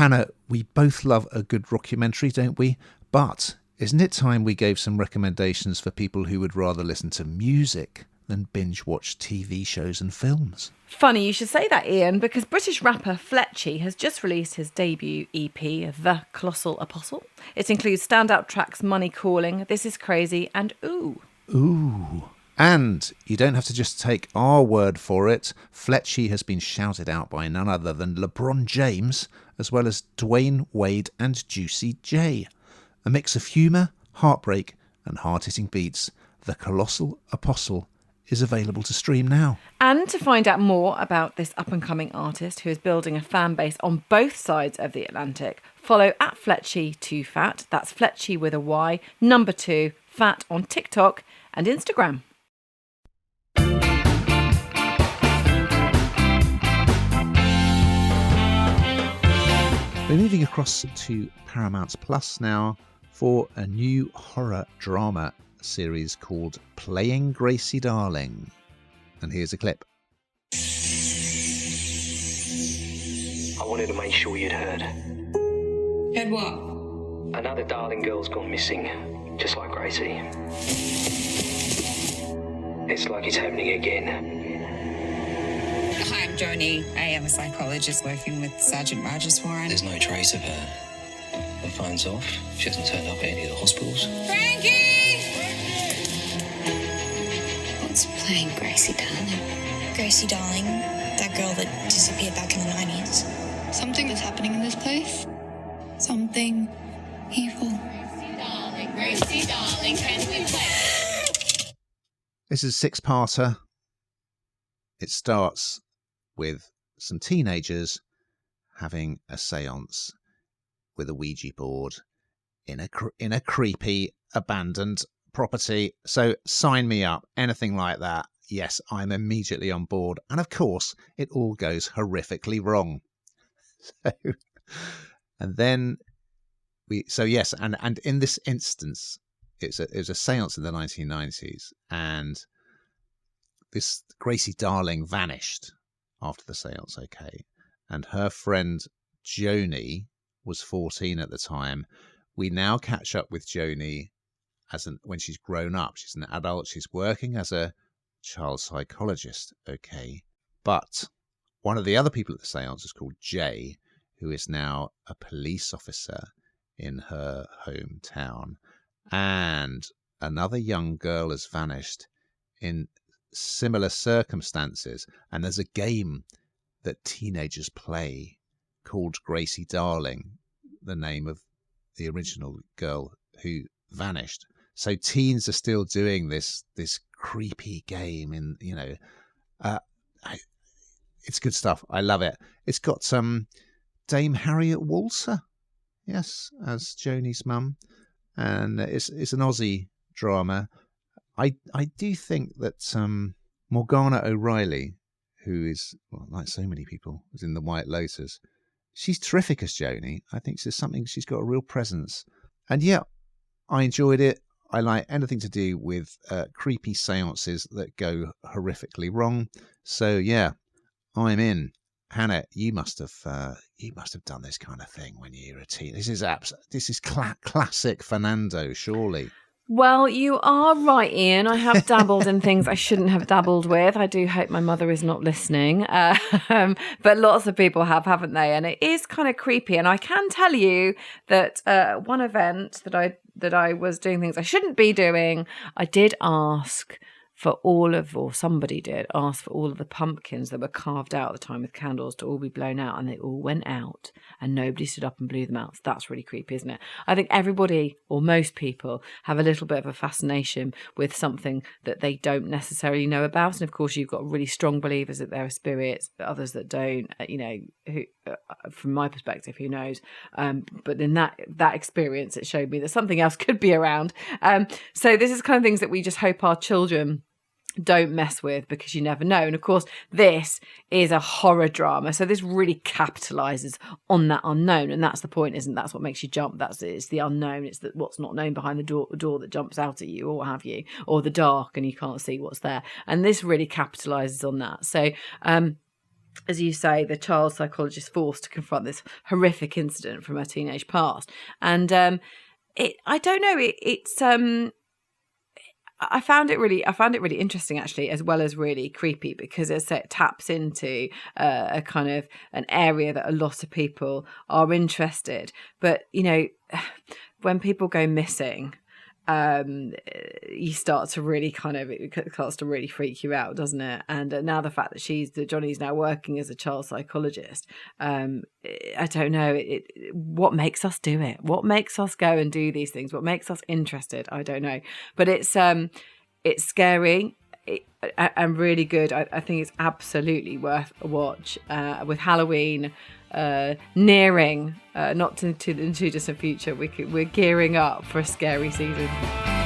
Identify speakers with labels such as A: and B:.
A: Hannah, we both love a good rockumentary, don't we? But isn't it time we gave some recommendations for people who would rather listen to music than binge watch TV shows and films?
B: Funny you should say that, Ian, because British rapper Fletchy has just released his debut EP, The Colossal Apostle. It includes standout tracks Money Calling, This Is Crazy, and Ooh.
A: Ooh. And you don't have to just take our word for it. Fletchy has been shouted out by none other than LeBron James, as well as Dwayne Wade and Juicy J. A mix of humour, heartbreak and hard-hitting beats, The Colossal Apostle is available to stream now.
B: And to find out more about this up-and-coming artist who is building a fan base on both sides of the Atlantic, follow at Fletchy2Fat. That's Fletchy with a Y, 2, Fat on TikTok and Instagram.
A: We're moving across to Paramount Plus now for a new horror drama series called Playing Gracie Darling. And here's a clip.
C: I wanted to make sure you'd heard.
D: Heard what?
C: Another darling girl's gone missing, just like Gracie. It's like it's happening again.
D: Hi, I'm Joni. I am a psychologist working with Sergeant Rajeswaran.
C: There's no trace of her. Her phone's off. She hasn't turned up at any of the hospitals.
D: Frankie!
E: What's Playing Gracie Darling? Gracie Darling, that girl that disappeared back in the 90s.
F: Something is happening in this place.
E: Something evil.
F: Gracie Darling, can we play?
A: This is a 6-parter. It starts with some teenagers having a séance with a Ouija board in a creepy abandoned property. So sign me up. Anything like that. Yes, I'm immediately on board. And of course, it all goes horrifically wrong. And in this instance, it was a séance in the 1990s, and this Gracie Darling vanished after the séance, okay? And her friend Joni was 14 at the time. We now catch up with Joni when she's grown up. She's an adult. She's working as a child psychologist, okay? But one of the other people at the séance is called Jay, who is now a police officer in her hometown. And another young girl has vanished in similar circumstances, and there's a game that teenagers play called Gracie Darling, the name of the original girl who vanished. So teens are still doing this creepy game, and it's good stuff. I love it. It's got Dame Harriet Walter, yes, as Joni's mum, and it's an Aussie drama. I do think that Morgana O'Reilly, who is, well, like so many people, was in The White Lotus, she's terrific as Joni. I think she's got a real presence. And yeah, I enjoyed it. I like anything to do with creepy seances that go horrifically wrong. So yeah, I'm in. Hannah, you must have done this kind of thing when you were a teen. This is classic Fernando, surely.
B: Well, you are right, Ian. I have dabbled in things I shouldn't have dabbled with. I do hope my mother is not listening. But lots of people have, haven't they? And it is kind of creepy. And I can tell you that one event that I was doing things I shouldn't be doing, I did ask somebody did ask for all of the pumpkins that were carved out at the time with candles to all be blown out, and they all went out and nobody stood up and blew them out. So that's really creepy, isn't it? I think everybody, or most people, have a little bit of a fascination with something that they don't necessarily know about. And of course, you've got really strong believers that there are spirits, but others that don't, who, from my perspective, who knows? But in that experience, it showed me that something else could be around. So this is kind of things that we just hope our children don't mess with, because you never know. And of course, this is a horror drama, so this really capitalizes on that unknown, and that's the point, isn't it? That's what makes you jump. It's the unknown. It's what's not known behind the door that jumps out at you, or what have you, or the dark and you can't see what's there. And this really capitalizes on that. So as you say, the child psychologist forced to confront this horrific incident from her teenage past. And I don't know, I found it really interesting, actually, as well as really creepy, because it taps into a kind of an area that a lot of people are interested. But, you know, when people go missing, you start to really it starts to really freak you out, doesn't it? And now the fact that Johnny's now working as a child psychologist, I don't know, what makes us do it? What makes us go and do these things? What makes us interested? I don't know, but it's scary and really good. I think it's absolutely worth a watch. With Halloween nearing, not into the too distant future, we're gearing up for a scary season.